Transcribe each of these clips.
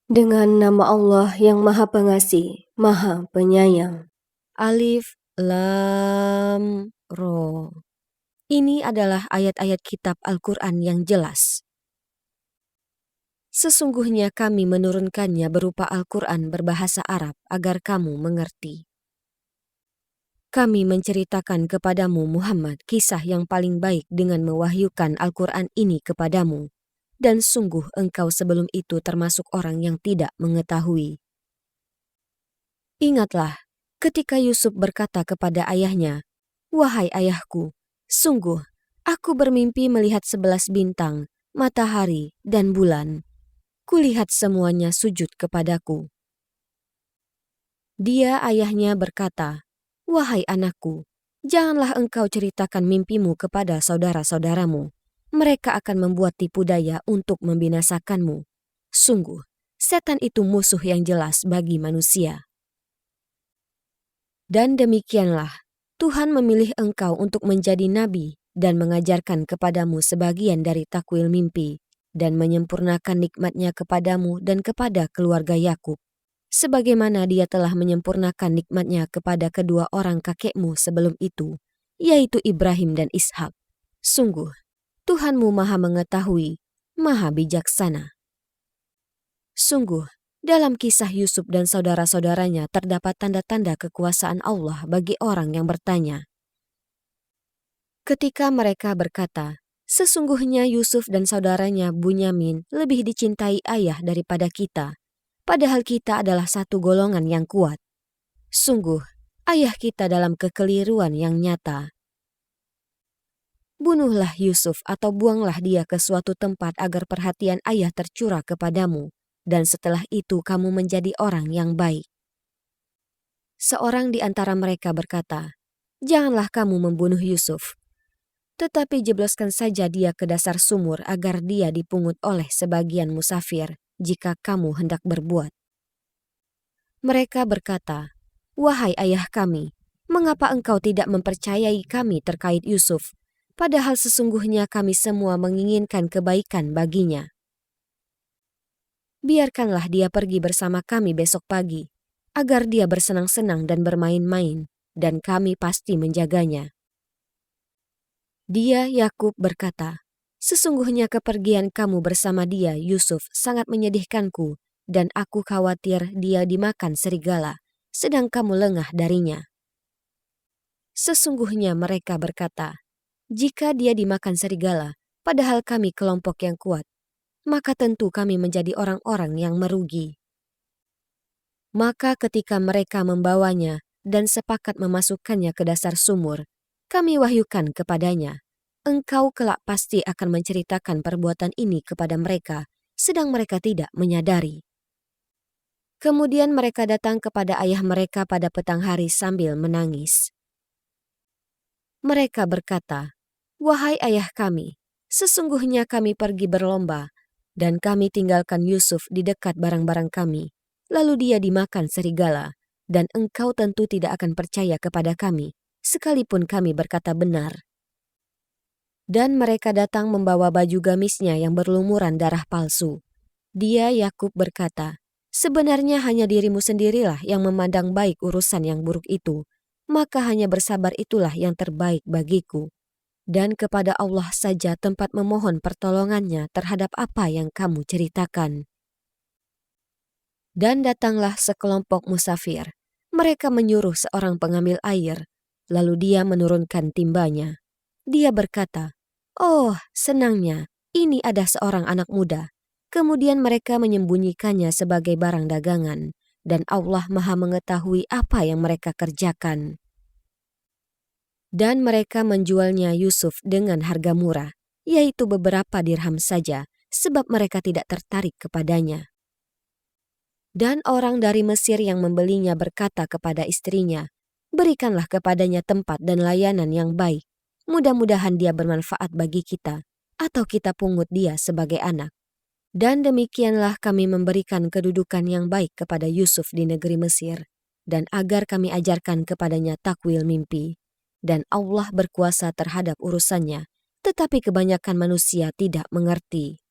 Dengan nama Allah yang Maha Pengasih, Maha Penyayang. Alif, Lam, Ro. Ini adalah ayat-ayat kitab Al-Quran yang jelas. Sesungguhnya kami menurunkannya berupa Al-Quran berbahasa Arab agar kamu mengerti. Kami menceritakan kepadamu Muhammad kisah yang paling baik dengan mewahyukan Al-Quran ini kepadamu. Dan sungguh engkau sebelum itu termasuk orang yang tidak mengetahui. Ingatlah, ketika Yusuf berkata kepada ayahnya, "Wahai ayahku, sungguh, aku bermimpi melihat 11 bintang, matahari, dan bulan. Kulihat semuanya sujud kepadaku." Dia ayahnya berkata, "Wahai anakku, janganlah engkau ceritakan mimpimu kepada saudara-saudaramu. Mereka akan membuat tipu daya untuk membinasakanmu. Sungguh, setan itu musuh yang jelas bagi manusia." Dan demikianlah, Tuhan memilih engkau untuk menjadi nabi dan mengajarkan kepadamu sebagian dari takwil mimpi dan menyempurnakan nikmatnya kepadamu dan kepada keluarga Yakub, sebagaimana dia telah menyempurnakan nikmatnya kepada kedua orang kakekmu sebelum itu, yaitu Ibrahim dan Ishak. Sungguh, Tuhanmu maha mengetahui, maha bijaksana. Sungguh, dalam kisah Yusuf dan saudara-saudaranya terdapat tanda-tanda kekuasaan Allah bagi orang yang bertanya. Ketika mereka berkata, "Sesungguhnya Yusuf dan saudaranya Bunyamin lebih dicintai ayah daripada kita, padahal kita adalah satu golongan yang kuat. Sungguh, ayah kita dalam kekeliruan yang nyata. Bunuhlah Yusuf atau buanglah dia ke suatu tempat agar perhatian ayah tercurah kepadamu, dan setelah itu kamu menjadi orang yang baik." Seorang di antara mereka berkata, "Janganlah kamu membunuh Yusuf, tetapi jebloskan saja dia ke dasar sumur agar dia dipungut oleh sebagian musafir jika kamu hendak berbuat." Mereka berkata, "Wahai ayah kami, mengapa engkau tidak mempercayai kami terkait Yusuf, padahal sesungguhnya kami semua menginginkan kebaikan baginya. Biarkanlah dia pergi bersama kami besok pagi, agar dia bersenang-senang dan bermain-main, dan kami pasti menjaganya." Dia, Yakub, berkata, "Sesungguhnya kepergian kamu bersama dia, Yusuf, sangat menyedihkanku, dan aku khawatir dia dimakan serigala, sedang kamu lengah darinya." Sesungguhnya mereka berkata, "Jika dia dimakan serigala, padahal kami kelompok yang kuat, maka tentu kami menjadi orang-orang yang merugi." Maka ketika mereka membawanya dan sepakat memasukkannya ke dasar sumur, kami wahyukan kepadanya, "Engkau kelak pasti akan menceritakan perbuatan ini kepada mereka, sedang mereka tidak menyadari." Kemudian mereka datang kepada ayah mereka pada petang hari sambil menangis. Mereka berkata, "Wahai ayah kami, sesungguhnya kami pergi berlomba, dan kami tinggalkan Yusuf di dekat barang-barang kami. Lalu dia dimakan serigala, dan engkau tentu tidak akan percaya kepada kami, sekalipun kami berkata benar." Dan mereka datang membawa baju gamisnya yang berlumuran darah palsu. Dia, Yakub, berkata, "Sebenarnya hanya dirimu sendirilah yang memandang baik urusan yang buruk itu, maka hanya bersabar itulah yang terbaik bagiku. Dan kepada Allah saja tempat memohon pertolongannya terhadap apa yang kamu ceritakan." Dan datanglah sekelompok musafir. Mereka menyuruh seorang pengambil air, lalu dia menurunkan timbanya. Dia berkata, "Oh, senangnya, ini ada seorang anak muda." Kemudian mereka menyembunyikannya sebagai barang dagangan, dan Allah maha mengetahui apa yang mereka kerjakan. Dan mereka menjualnya Yusuf dengan harga murah, yaitu beberapa dirham saja, sebab mereka tidak tertarik kepadanya. Dan orang dari Mesir yang membelinya berkata kepada istrinya, "Berikanlah kepadanya tempat dan layanan yang baik. Mudah-mudahan dia bermanfaat bagi kita, atau kita pungut dia sebagai anak." Dan demikianlah kami memberikan kedudukan yang baik kepada Yusuf di negeri Mesir, dan agar kami ajarkan kepadanya takwil mimpi. Dan Allah berkuasa terhadap urusannya, tetapi kebanyakan manusia tidak mengerti.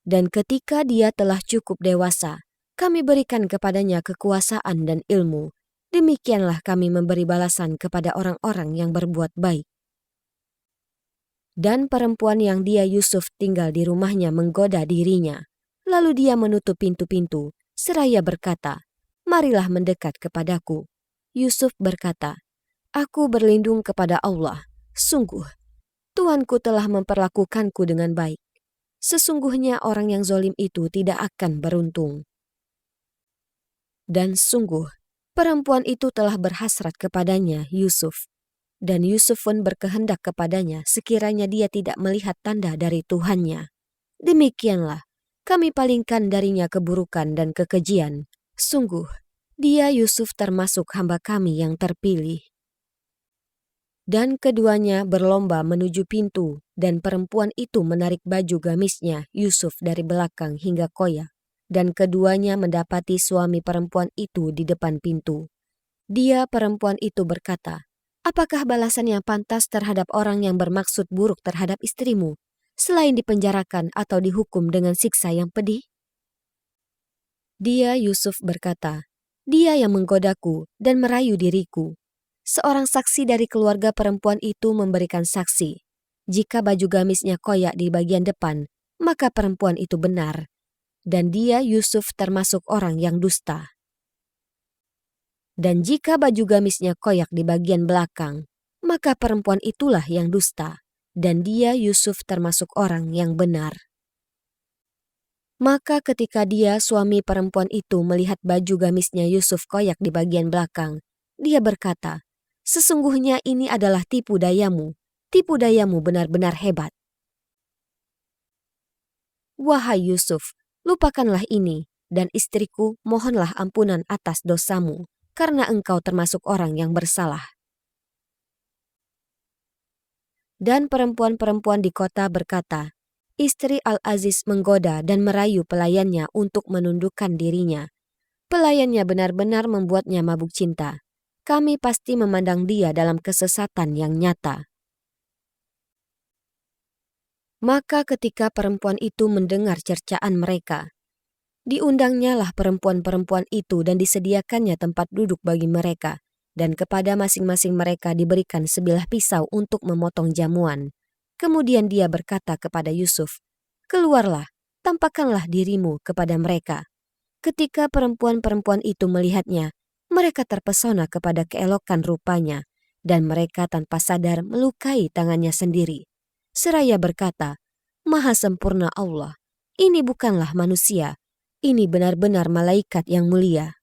Dan ketika dia telah cukup dewasa, kami berikan kepadanya kekuasaan dan ilmu. Demikianlah kami memberi balasan kepada orang-orang yang berbuat baik. Dan perempuan yang dia Yusuf tinggal di rumahnya menggoda dirinya. Lalu dia menutup pintu-pintu, seraya berkata, "Marilah mendekat kepadaku." Yusuf berkata, "Aku berlindung kepada Allah. Sungguh, Tuanku telah memperlakukanku dengan baik. Sesungguhnya orang yang zalim itu tidak akan beruntung." Dan sungguh, perempuan itu telah berhasrat kepadanya, Yusuf. Dan Yusuf pun berkehendak kepadanya sekiranya dia tidak melihat tanda dari Tuhannya. Demikianlah, kami palingkan darinya keburukan dan kekejian. Sungguh, dia Yusuf termasuk hamba kami yang terpilih. Dan keduanya berlomba menuju pintu, dan perempuan itu menarik baju gamisnya Yusuf dari belakang hingga koyak. Dan keduanya mendapati suami perempuan itu di depan pintu. Dia perempuan itu berkata, "Apakah balasan yang pantas terhadap orang yang bermaksud buruk terhadap istrimu, selain dipenjarakan atau dihukum dengan siksa yang pedih?" Dia Yusuf berkata, "Dia yang menggodaku dan merayu diriku." Seorang saksi dari keluarga perempuan itu memberikan saksi. Jika baju gamisnya koyak di bagian depan, maka perempuan itu benar. Dan dia Yusuf termasuk orang yang dusta. Dan jika baju gamisnya koyak di bagian belakang, maka perempuan itulah yang dusta, dan dia Yusuf termasuk orang yang benar. Maka ketika dia suami perempuan itu melihat baju gamisnya Yusuf koyak di bagian belakang, dia berkata, "Sesungguhnya ini adalah tipu dayamu benar-benar hebat. Wahai Yusuf, lupakanlah ini, dan istriku mohonlah ampunan atas dosamu, karena engkau termasuk orang yang bersalah." Dan perempuan-perempuan di kota berkata, "Istri Al-Aziz menggoda dan merayu pelayannya untuk menundukkan dirinya. Pelayannya benar-benar membuatnya mabuk cinta. Kami pasti memandang dia dalam kesesatan yang nyata." Maka ketika perempuan itu mendengar cercaan mereka, diundangnya lah perempuan-perempuan itu dan disediakannya tempat duduk bagi mereka, dan kepada masing-masing mereka diberikan sebilah pisau untuk memotong jamuan. Kemudian dia berkata kepada Yusuf, "Keluarlah, tampakkanlah dirimu kepada mereka." Ketika perempuan-perempuan itu melihatnya, mereka terpesona kepada keelokan rupanya, dan mereka tanpa sadar melukai tangannya sendiri. Seraya berkata, "Maha sempurna Allah, ini bukanlah manusia, ini benar-benar malaikat yang mulia."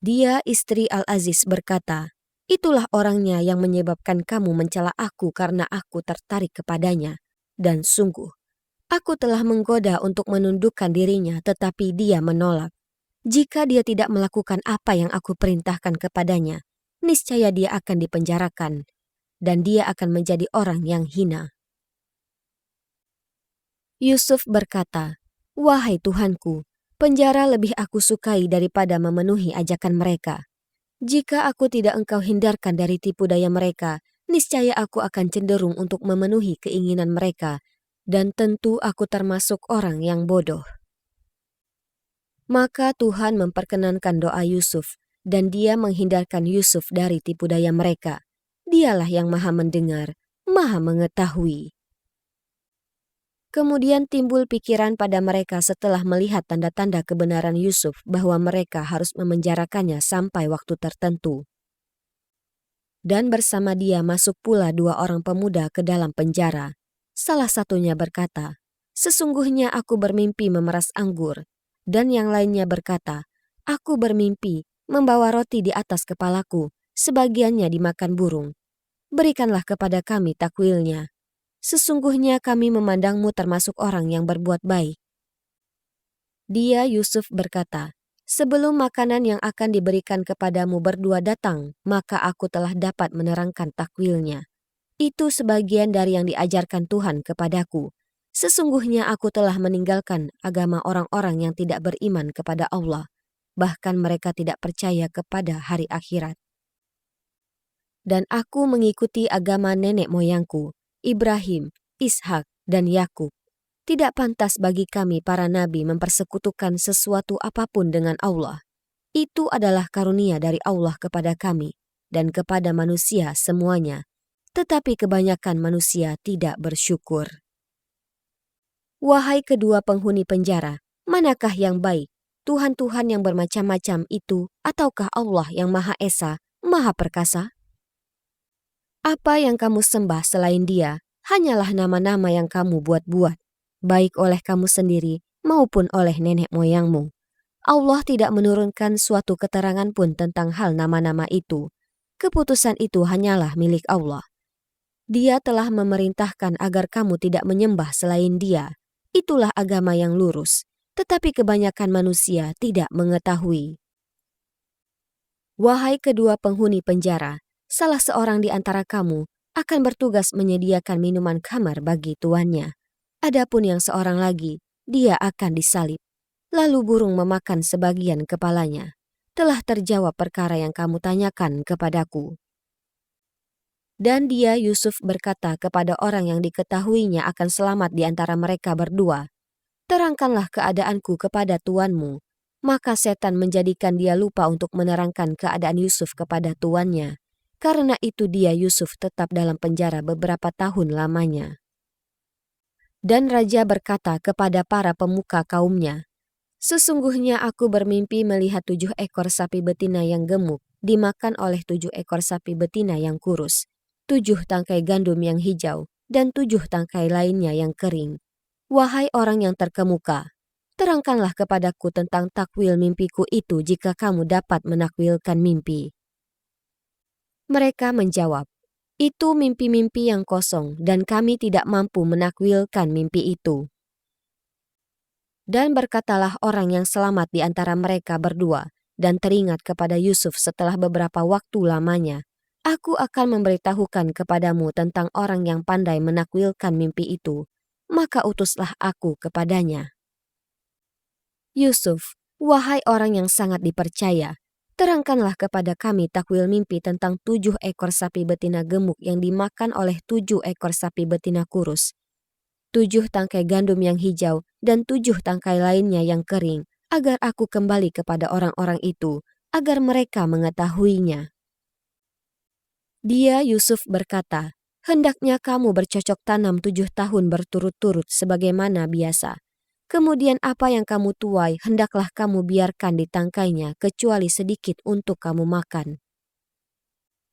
Dia istri Al-Aziz berkata, "Itulah orangnya yang menyebabkan kamu mencela aku karena aku tertarik kepadanya. Dan sungguh, aku telah menggoda untuk menundukkan dirinya tetapi dia menolak. Jika dia tidak melakukan apa yang aku perintahkan kepadanya, niscaya dia akan dipenjarakan, dan dia akan menjadi orang yang hina." Yusuf berkata, "Wahai Tuhanku, penjara lebih aku sukai daripada memenuhi ajakan mereka. Jika aku tidak engkau hindarkan dari tipu daya mereka, niscaya aku akan cenderung untuk memenuhi keinginan mereka, dan tentu aku termasuk orang yang bodoh." Maka Tuhan memperkenankan doa Yusuf, dan dia menghindarkan Yusuf dari tipu daya mereka. Dialah yang maha mendengar, maha mengetahui. Kemudian timbul pikiran pada mereka setelah melihat tanda-tanda kebenaran Yusuf bahwa mereka harus memenjarakannya sampai waktu tertentu. Dan bersama dia masuk pula 2 orang pemuda ke dalam penjara. Salah satunya berkata, "Sesungguhnya aku bermimpi memeras anggur." Dan yang lainnya berkata, "Aku bermimpi membawa roti di atas kepalaku, sebagiannya dimakan burung. Berikanlah kepada kami takwilnya. Sesungguhnya kami memandangmu termasuk orang yang berbuat baik." Dia Yusuf berkata, "Sebelum makanan yang akan diberikan kepadamu berdua datang, maka aku telah dapat menerangkan takwilnya. Itu sebagian dari yang diajarkan Tuhan kepadaku. Sesungguhnya aku telah meninggalkan agama orang-orang yang tidak beriman kepada Allah, bahkan mereka tidak percaya kepada hari akhirat. Dan aku mengikuti agama nenek moyangku, Ibrahim, Ishak, dan Yakub. Tidak pantas bagi kami para nabi mempersekutukan sesuatu apapun dengan Allah. Itu adalah karunia dari Allah kepada kami dan kepada manusia semuanya. Tetapi kebanyakan manusia tidak bersyukur. Wahai kedua penghuni penjara, manakah yang baik? Tuhan-Tuhan yang bermacam-macam itu, ataukah Allah yang Maha Esa, Maha Perkasa? Apa yang kamu sembah selain Dia, hanyalah nama-nama yang kamu buat-buat, baik oleh kamu sendiri maupun oleh nenek moyangmu. Allah tidak menurunkan suatu keterangan pun tentang hal nama-nama itu. Keputusan itu hanyalah milik Allah. Dia telah memerintahkan agar kamu tidak menyembah selain Dia. Itulah agama yang lurus, tetapi kebanyakan manusia tidak mengetahui. Wahai kedua penghuni penjara, salah seorang di antara kamu akan bertugas menyediakan minuman khamar bagi tuannya. Adapun yang seorang lagi, dia akan disalib. Lalu burung memakan sebagian kepalanya. Telah terjawab perkara yang kamu tanyakan kepadaku. Dan dia Yusuf berkata kepada orang yang diketahuinya akan selamat di antara mereka berdua, terangkanlah keadaanku kepada tuanmu. Maka setan menjadikan dia lupa untuk menerangkan keadaan Yusuf kepada tuannya. Karena itu dia Yusuf tetap dalam penjara beberapa tahun lamanya. Dan raja berkata kepada para pemuka kaumnya, sesungguhnya aku bermimpi melihat 7 ekor sapi betina yang gemuk dimakan oleh 7 ekor sapi betina yang kurus, 7 tangkai gandum yang hijau, dan 7 tangkai lainnya yang kering. Wahai orang yang terkemuka, terangkanlah kepadaku tentang takwil mimpiku itu jika kamu dapat menakwilkan mimpi. Mereka menjawab, itu mimpi-mimpi yang kosong dan kami tidak mampu menakwilkan mimpi itu. Dan berkatalah orang yang selamat di antara mereka berdua dan teringat kepada Yusuf setelah beberapa waktu lamanya, aku akan memberitahukan kepadamu tentang orang yang pandai menakwilkan mimpi itu, maka utuslah aku kepadanya. Yusuf, wahai orang yang sangat dipercaya, terangkanlah kepada kami takwil mimpi tentang 7 ekor sapi betina gemuk yang dimakan oleh 7 ekor sapi betina kurus, 7 tangkai gandum yang hijau, dan 7 tangkai lainnya yang kering, agar aku kembali kepada orang-orang itu, agar mereka mengetahuinya. Dia Yusuf berkata, hendaknya kamu bercocok tanam 7 tahun berturut-turut sebagaimana biasa. Kemudian apa yang kamu tuai hendaklah kamu biarkan di tangkainya kecuali sedikit untuk kamu makan.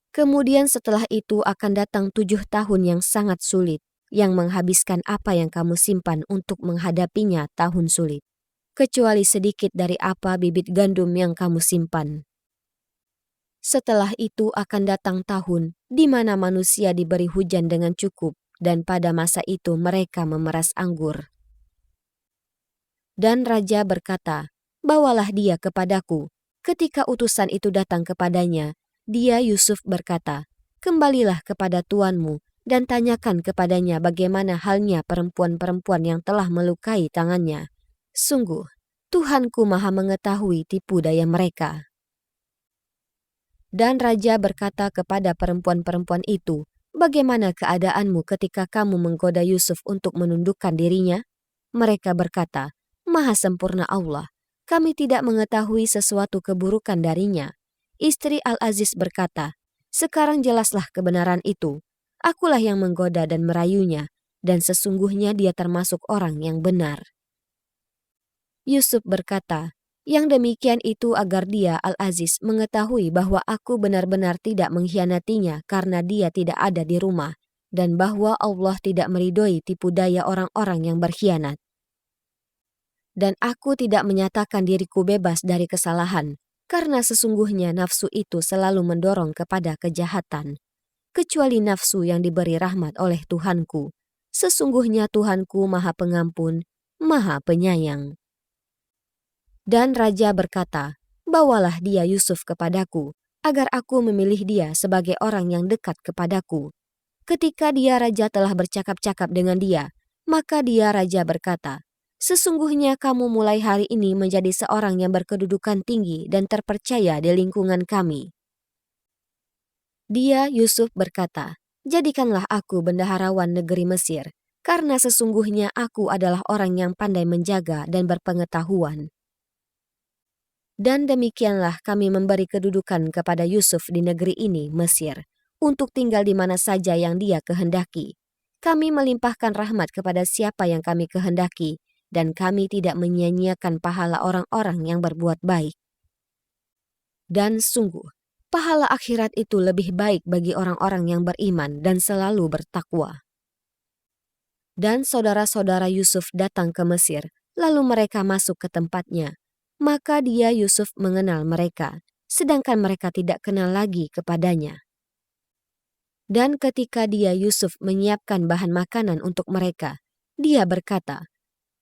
Kemudian setelah itu akan datang 7 tahun yang sangat sulit, yang menghabiskan apa yang kamu simpan untuk menghadapinya tahun sulit, kecuali sedikit dari apa bibit gandum yang kamu simpan. Setelah itu akan datang tahun di mana manusia diberi hujan dengan cukup, dan pada masa itu mereka memeras anggur. Dan raja berkata, bawalah dia kepadaku. Ketika utusan itu datang kepadanya, dia Yusuf berkata, kembalilah kepada tuanmu dan tanyakan kepadanya bagaimana halnya perempuan-perempuan yang telah melukai tangannya. Sungguh, Tuhanku maha mengetahui tipu daya mereka. Dan raja berkata kepada perempuan-perempuan itu, bagaimana keadaanmu ketika kamu menggoda Yusuf untuk menundukkan dirinya? Mereka berkata, Maha sempurna Allah, kami tidak mengetahui sesuatu keburukan darinya. Istri Al-Aziz berkata, sekarang jelaslah kebenaran itu. Akulah yang menggoda dan merayunya, dan sesungguhnya dia termasuk orang yang benar. Yusuf berkata, yang demikian itu agar dia Al-Aziz mengetahui bahwa aku benar-benar tidak mengkhianatinya karena dia tidak ada di rumah, dan bahwa Allah tidak meridhoi tipu daya orang-orang yang berkhianat. Dan aku tidak menyatakan diriku bebas dari kesalahan, karena sesungguhnya nafsu itu selalu mendorong kepada kejahatan. Kecuali nafsu yang diberi rahmat oleh Tuhanku. Sesungguhnya Tuhanku Maha Pengampun, Maha Penyayang. Dan raja berkata, bawalah dia Yusuf kepadaku, agar aku memilih dia sebagai orang yang dekat kepadaku. Ketika dia raja telah bercakap-cakap dengan dia, maka dia raja berkata, sesungguhnya kamu mulai hari ini menjadi seorang yang berkedudukan tinggi dan terpercaya di lingkungan kami. Dia Yusuf berkata, jadikanlah aku bendaharawan negeri Mesir, karena sesungguhnya aku adalah orang yang pandai menjaga dan berpengetahuan. Dan demikianlah kami memberi kedudukan kepada Yusuf di negeri ini, Mesir, untuk tinggal di mana saja yang dia kehendaki. Kami melimpahkan rahmat kepada siapa yang kami kehendaki, dan kami tidak menyia-nyiakan pahala orang-orang yang berbuat baik. Dan sungguh, pahala akhirat itu lebih baik bagi orang-orang yang beriman dan selalu bertakwa. Dan saudara-saudara Yusuf datang ke Mesir, lalu mereka masuk ke tempatnya. Maka dia Yusuf mengenal mereka, sedangkan mereka tidak kenal lagi kepadanya. Dan ketika dia Yusuf menyiapkan bahan makanan untuk mereka, dia berkata,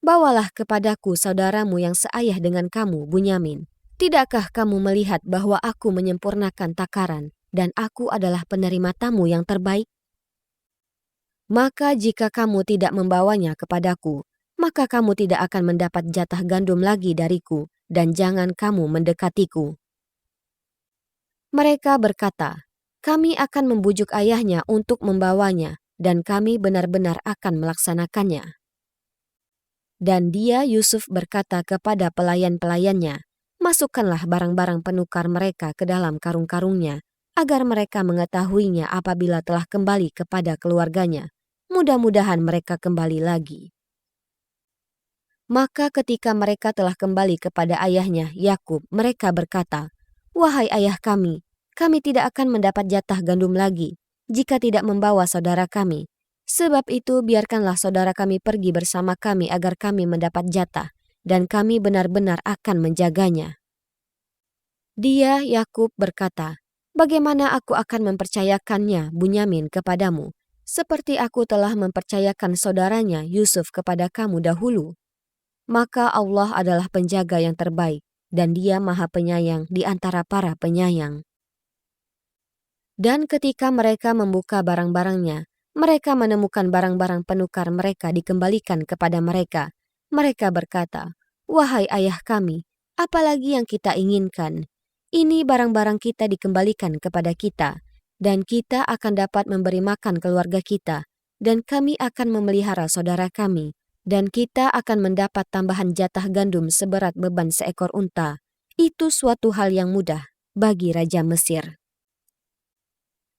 "Bawalah kepadaku saudaramu yang seayah dengan kamu, Bunyamin. Tidakkah kamu melihat bahwa aku menyempurnakan takaran dan aku adalah penerima tamu yang terbaik? Maka jika kamu tidak membawanya kepadaku, maka kamu tidak akan mendapat jatah gandum lagi dariku, dan jangan kamu mendekatiku." Mereka berkata, "Kami akan membujuk ayahnya untuk membawanya, dan kami benar-benar akan melaksanakannya." Dan dia Yusuf berkata kepada pelayan-pelayannya, "Masukkanlah barang-barang penukar mereka ke dalam karung-karungnya, agar mereka mengetahuinya apabila telah kembali kepada keluarganya. Mudah-mudahan mereka kembali lagi." Maka ketika mereka telah kembali kepada ayahnya, Yakub, mereka berkata, "Wahai ayah kami tidak akan mendapat jatah gandum lagi jika tidak membawa saudara kami. Sebab itu biarkanlah saudara kami pergi bersama kami agar kami mendapat jatah, dan kami benar-benar akan menjaganya." Dia, Yakub, berkata, "Bagaimana aku akan mempercayakannya, Bunyamin, kepadamu, seperti aku telah mempercayakan saudaranya Yusuf kepada kamu dahulu? Maka Allah adalah penjaga yang terbaik, dan Dia Maha Penyayang di antara para penyayang." Dan ketika mereka membuka barang-barangnya, mereka menemukan barang-barang penukar mereka dikembalikan kepada mereka. Mereka berkata, "Wahai ayah kami, apalagi yang kita inginkan? Ini barang-barang kita dikembalikan kepada kita, dan kita akan dapat memberi makan keluarga kita, dan kami akan memelihara saudara kami, dan kita akan mendapat tambahan jatah gandum seberat beban seekor unta. Itu suatu hal yang mudah bagi Raja Mesir."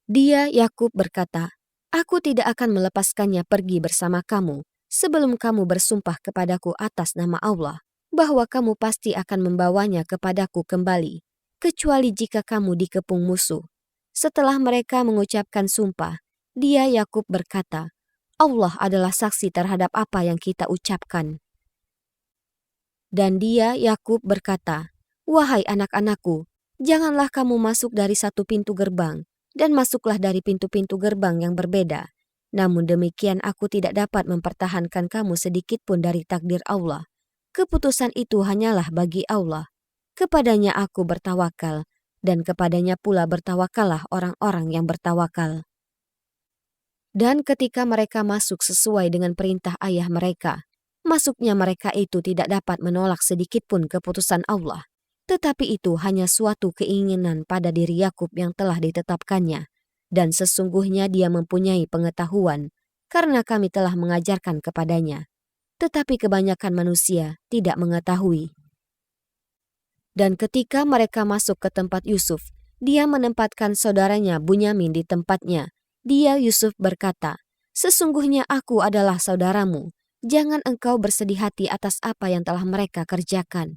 Dia, Yakub, berkata, "Aku tidak akan melepaskannya pergi bersama kamu sebelum kamu bersumpah kepadaku atas nama Allah bahwa kamu pasti akan membawanya kepadaku kembali, kecuali jika kamu dikepung musuh." Setelah mereka mengucapkan sumpah, dia, Yakub, berkata, "Allah adalah saksi terhadap apa yang kita ucapkan." Dan dia, Yakub, berkata, "Wahai anak-anakku, janganlah kamu masuk dari satu pintu gerbang, dan masuklah dari pintu-pintu gerbang yang berbeda. Namun demikian aku tidak dapat mempertahankan kamu sedikit pun dari takdir Allah. Keputusan itu hanyalah bagi Allah. Kepadanya aku bertawakal, dan kepadanya pula bertawakallah orang-orang yang bertawakal." Dan ketika mereka masuk sesuai dengan perintah ayah mereka, masuknya mereka itu tidak dapat menolak sedikit pun keputusan Allah. Tetapi itu hanya suatu keinginan pada diri Yakub yang telah ditetapkannya, dan sesungguhnya dia mempunyai pengetahuan, karena kami telah mengajarkan kepadanya. Tetapi kebanyakan manusia tidak mengetahui. Dan ketika mereka masuk ke tempat Yusuf, dia menempatkan saudaranya Bunyamin di tempatnya. Dia, Yusuf, berkata, "Sesungguhnya aku adalah saudaramu. Jangan engkau bersedih hati atas apa yang telah mereka kerjakan."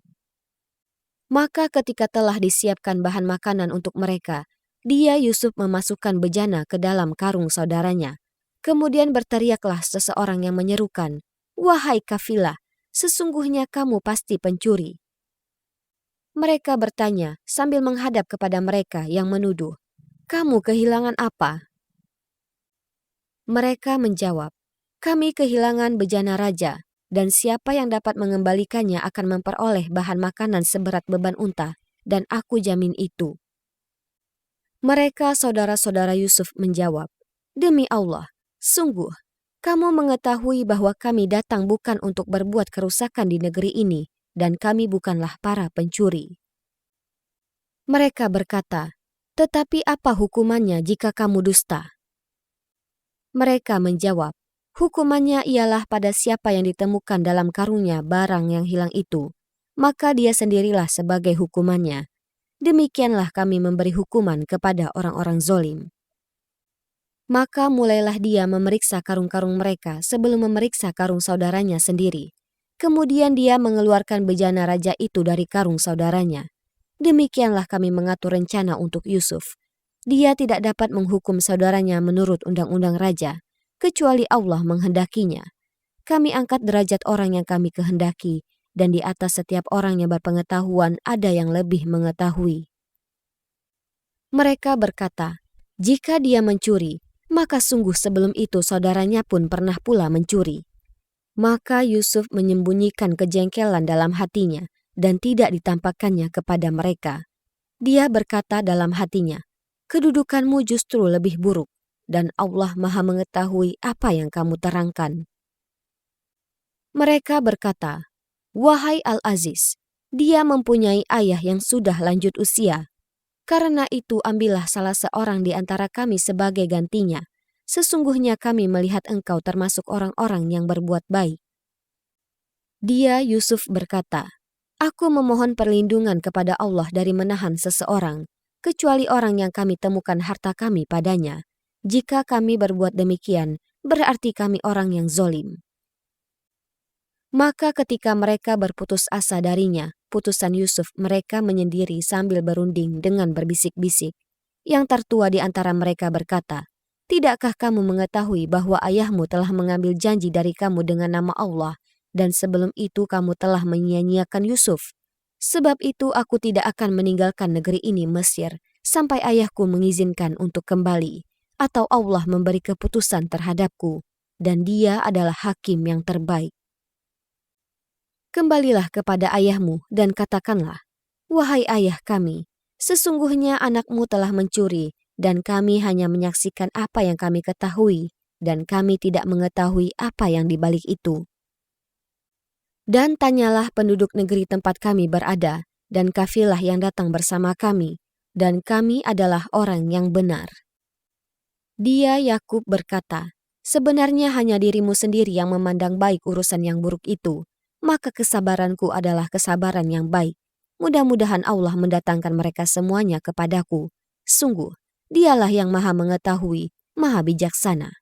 Maka ketika telah disiapkan bahan makanan untuk mereka, dia, Yusuf, memasukkan bejana ke dalam karung saudaranya. Kemudian berteriaklah seseorang yang menyerukan, "Wahai kafilah, sesungguhnya kamu pasti pencuri." Mereka bertanya sambil menghadap kepada mereka yang menuduh, "Kamu kehilangan apa?" Mereka menjawab, "Kami kehilangan bejana raja, dan siapa yang dapat mengembalikannya akan memperoleh bahan makanan seberat beban unta, dan aku jamin itu." Mereka, saudara-saudara Yusuf, menjawab, "Demi Allah, sungguh, kamu mengetahui bahwa kami datang bukan untuk berbuat kerusakan di negeri ini, dan kami bukanlah para pencuri." Mereka berkata, "Tetapi apa hukumannya jika kamu dusta?" Mereka menjawab, Hukumannya ialah pada siapa yang ditemukan dalam karungnya barang yang hilang itu, maka dia sendirilah sebagai hukumannya. Demikianlah kami memberi hukuman kepada orang-orang zolim. Maka mulailah dia memeriksa karung-karung mereka sebelum memeriksa karung saudaranya sendiri. Kemudian dia mengeluarkan bejana raja itu dari karung saudaranya. Demikianlah kami mengatur rencana untuk Yusuf. Dia tidak dapat menghukum saudaranya menurut undang-undang raja, kecuali Allah menghendakinya. Kami angkat derajat orang yang kami kehendaki, dan di atas setiap orang yang berpengetahuan ada yang lebih mengetahui. Mereka berkata, jika dia mencuri, maka sungguh sebelum itu saudaranya pun pernah pula mencuri. Maka Yusuf menyembunyikan kejengkelan dalam hatinya dan tidak ditampakkannya kepada mereka. Dia berkata dalam hatinya, kedudukanmu justru lebih buruk, dan Allah Maha mengetahui apa yang kamu terangkan. Mereka berkata, wahai Al-Aziz, dia mempunyai ayah yang sudah lanjut usia. Karena itu ambillah salah seorang di antara kami sebagai gantinya. Sesungguhnya kami melihat engkau termasuk orang-orang yang berbuat baik. Dia Yusuf berkata, aku memohon perlindungan kepada Allah dari menahan seseorang, kecuali orang yang kami temukan harta kami padanya. Jika kami berbuat demikian, berarti kami orang yang zolim. Maka ketika mereka berputus asa darinya, putusan Yusuf mereka menyendiri sambil berunding dengan berbisik-bisik. Yang tertua di antara mereka berkata, tidakkah kamu mengetahui bahwa ayahmu telah mengambil janji dari kamu dengan nama Allah, dan sebelum itu kamu telah menyia-nyiakan Yusuf? Sebab itu aku tidak akan meninggalkan negeri ini Mesir, sampai ayahku mengizinkan untuk kembali, atau Allah memberi keputusan terhadapku, dan dia adalah hakim yang terbaik. Kembalilah kepada ayahmu dan katakanlah, wahai ayah kami, sesungguhnya anakmu telah mencuri, dan kami hanya menyaksikan apa yang kami ketahui, dan kami tidak mengetahui apa yang dibalik itu. Dan tanyalah penduduk negeri tempat kami berada, dan kafilah yang datang bersama kami, dan kami adalah orang yang benar. Dia Yakub berkata, sebenarnya hanya dirimu sendiri yang memandang baik urusan yang buruk itu, maka kesabaranku adalah kesabaran yang baik. Mudah-mudahan Allah mendatangkan mereka semuanya kepadaku. Sungguh, dialah yang maha mengetahui, maha bijaksana.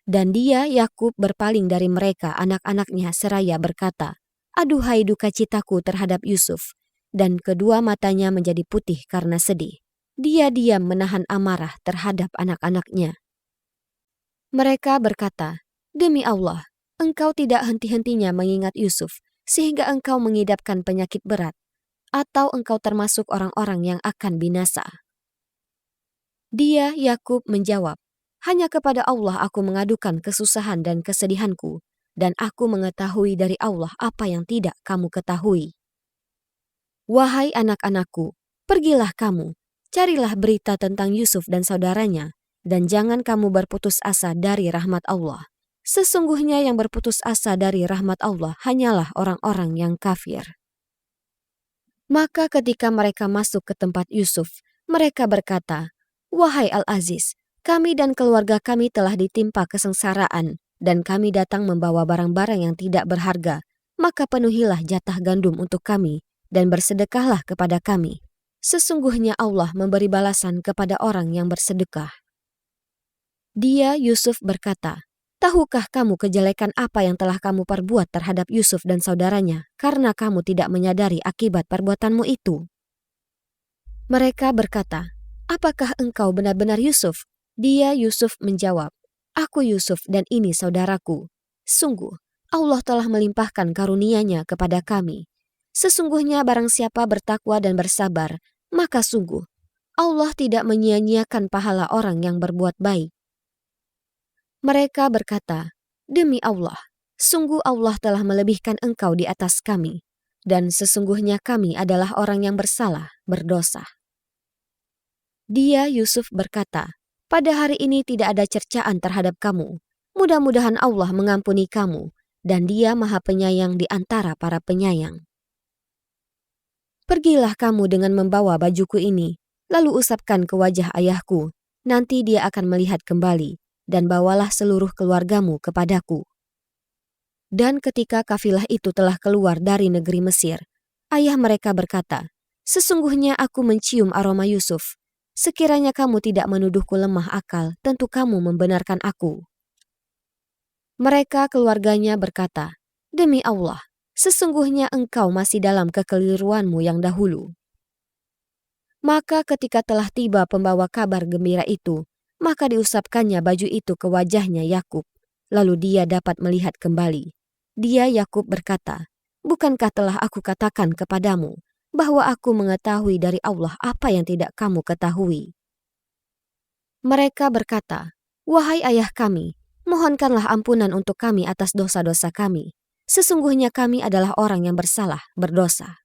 Dan dia, Yakub, berpaling dari mereka anak-anaknya seraya berkata, aduhai duka citaku terhadap Yusuf. Dan kedua matanya menjadi putih karena sedih. Dia diam menahan amarah terhadap anak-anaknya. Mereka berkata, demi Allah, engkau tidak henti-hentinya mengingat Yusuf, sehingga engkau mengidapkan penyakit berat, atau engkau termasuk orang-orang yang akan binasa. Dia, Yakub, menjawab, hanya kepada Allah aku mengadukan kesusahan dan kesedihanku, dan aku mengetahui dari Allah apa yang tidak kamu ketahui. Wahai anak-anakku, pergilah kamu, carilah berita tentang Yusuf dan saudaranya, dan jangan kamu berputus asa dari rahmat Allah. Sesungguhnya yang berputus asa dari rahmat Allah hanyalah orang-orang yang kafir. Maka ketika mereka masuk ke tempat Yusuf, mereka berkata, wahai Al-Aziz, kami dan keluarga kami telah ditimpa kesengsaraan, dan kami datang membawa barang-barang yang tidak berharga, maka penuhilah jatah gandum untuk kami, dan bersedekahlah kepada kami. Sesungguhnya Allah memberi balasan kepada orang yang bersedekah. Dia, Yusuf, berkata, tahukah kamu kejelekan apa yang telah kamu perbuat terhadap Yusuf dan saudaranya karena kamu tidak menyadari akibat perbuatanmu itu? Mereka berkata, apakah engkau benar-benar Yusuf? Dia, Yusuf, menjawab, aku Yusuf dan ini saudaraku. Sungguh, Allah telah melimpahkan karunia-Nya kepada kami. Sesungguhnya barang siapa bertakwa dan bersabar, maka sungguh, Allah tidak menyia-nyiakan pahala orang yang berbuat baik. Mereka berkata, demi Allah, sungguh Allah telah melebihkan engkau di atas kami, dan sesungguhnya kami adalah orang yang bersalah, berdosa. Dia, Yusuf, berkata, pada hari ini tidak ada cercaan terhadap kamu. Mudah-mudahan Allah mengampuni kamu, dan Dia Maha Penyayang di antara para penyayang. Pergilah kamu dengan membawa bajuku ini, lalu usapkan ke wajah ayahku, nanti dia akan melihat kembali. dan bawalah seluruh keluargamu kepadaku." Dan ketika kafilah itu telah keluar dari negeri Mesir, ayah mereka berkata, "Sesungguhnya aku mencium aroma Yusuf. Sekiranya kamu tidak menuduhku lemah akal, tentu kamu membenarkan aku." Mereka keluarganya berkata, "Demi Allah, sesungguhnya engkau masih dalam kekeliruanmu yang dahulu." Maka ketika telah tiba pembawa kabar gembira itu, maka diusapkannya baju itu ke wajahnya Yakub, lalu dia dapat melihat kembali. Dia Yakub berkata, "Bukankah telah aku katakan kepadamu bahwa aku mengetahui dari Allah apa yang tidak kamu ketahui?" Mereka berkata, "Wahai ayah kami, mohonkanlah ampunan untuk kami atas dosa-dosa kami. Sesungguhnya kami adalah orang yang bersalah, berdosa."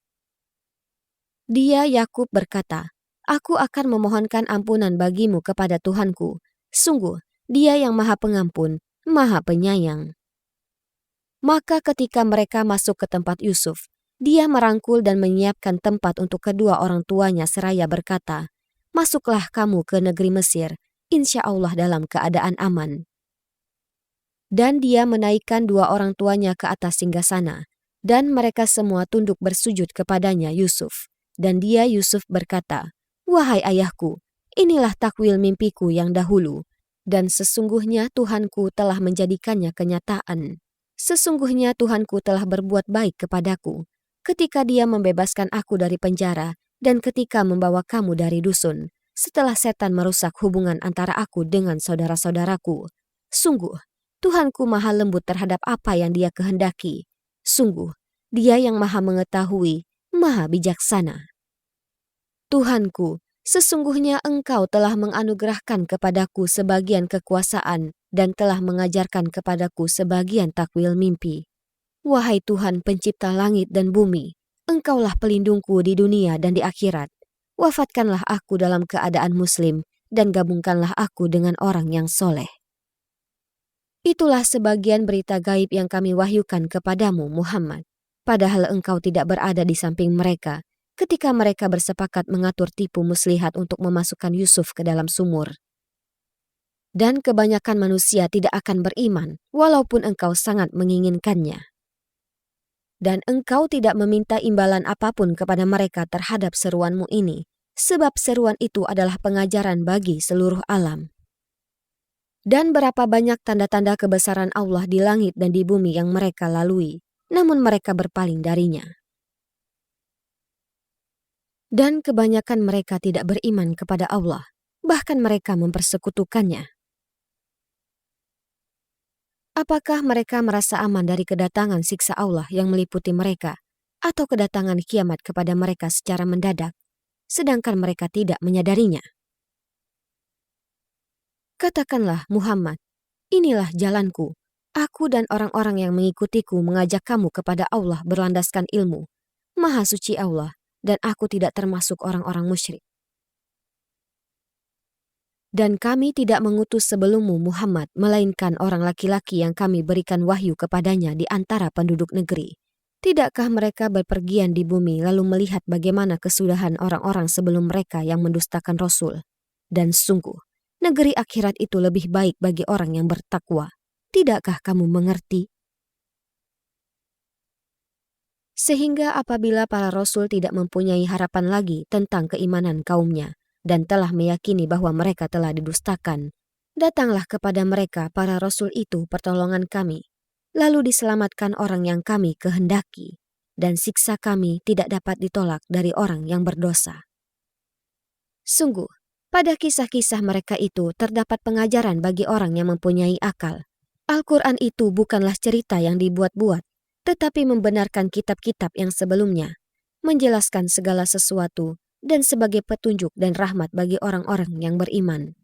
Dia Yakub berkata, "Aku akan memohonkan ampunan bagimu kepada Tuhanku. Sungguh, Dia yang Maha Pengampun, Maha Penyayang." Maka ketika mereka masuk ke tempat Yusuf, dia merangkul dan menyiapkan tempat untuk kedua orang tuanya seraya berkata, "Masuklah kamu ke negeri Mesir, insya Allah dalam keadaan aman." Dan dia menaikkan dua orang tuanya ke atas singgasana, dan mereka semua tunduk bersujud kepadanya Yusuf. Dan dia Yusuf berkata, "Wahai ayahku, inilah takwil mimpiku yang dahulu, dan sesungguhnya Tuhanku telah menjadikannya kenyataan. Sesungguhnya Tuhanku telah berbuat baik kepadaku, ketika Dia membebaskan aku dari penjara, dan ketika membawa kamu dari dusun, setelah setan merusak hubungan antara aku dengan saudara-saudaraku. Sungguh, Tuhanku maha lembut terhadap apa yang Dia kehendaki. Sungguh, Dia yang maha mengetahui, maha bijaksana. Tuhanku, sesungguhnya Engkau telah menganugerahkan kepadaku sebagian kekuasaan dan telah mengajarkan kepadaku sebagian takwil mimpi. Wahai Tuhan pencipta langit dan bumi, Engkaulah pelindungku di dunia dan di akhirat. Wafatkanlah aku dalam keadaan muslim dan gabungkanlah aku dengan orang yang soleh." Itulah sebagian berita gaib yang kami wahyukan kepadamu, Muhammad. Padahal engkau tidak berada di samping mereka ketika mereka bersepakat mengatur tipu muslihat untuk memasukkan Yusuf ke dalam sumur. Dan kebanyakan manusia tidak akan beriman, walaupun engkau sangat menginginkannya. Dan engkau tidak meminta imbalan apapun kepada mereka terhadap seruanmu ini, sebab seruan itu adalah pengajaran bagi seluruh alam. Dan berapa banyak tanda-tanda kebesaran Allah di langit dan di bumi yang mereka lalui, namun mereka berpaling darinya. Dan kebanyakan mereka tidak beriman kepada Allah, bahkan mereka mempersekutukannya. Apakah mereka merasa aman dari kedatangan siksa Allah yang meliputi mereka, atau kedatangan kiamat kepada mereka secara mendadak, sedangkan mereka tidak menyadarinya? Katakanlah, Muhammad, inilah jalanku. Aku dan orang-orang yang mengikutiku mengajak kamu kepada Allah berlandaskan ilmu. Maha suci Allah, dan aku tidak termasuk orang-orang musyrik. Dan kami tidak mengutus sebelummu Muhammad, melainkan orang laki-laki yang kami berikan wahyu kepadanya di antara penduduk negeri. Tidakkah mereka berpergian di bumi lalu melihat bagaimana kesudahan orang-orang sebelum mereka yang mendustakan Rasul? Dan sungguh, negeri akhirat itu lebih baik bagi orang yang bertakwa. Tidakkah kamu mengerti? Sehingga apabila para Rasul tidak mempunyai harapan lagi tentang keimanan kaumnya dan telah meyakini bahwa mereka telah didustakan, datanglah kepada mereka para Rasul itu pertolongan kami, lalu diselamatkan orang yang kami kehendaki, dan siksa kami tidak dapat ditolak dari orang yang berdosa. Sungguh, pada kisah-kisah mereka itu terdapat pengajaran bagi orang yang mempunyai akal. Al-Quran itu bukanlah cerita yang dibuat-buat, tetapi membenarkan kitab-kitab yang sebelumnya, menjelaskan segala sesuatu, dan sebagai petunjuk dan rahmat bagi orang-orang yang beriman.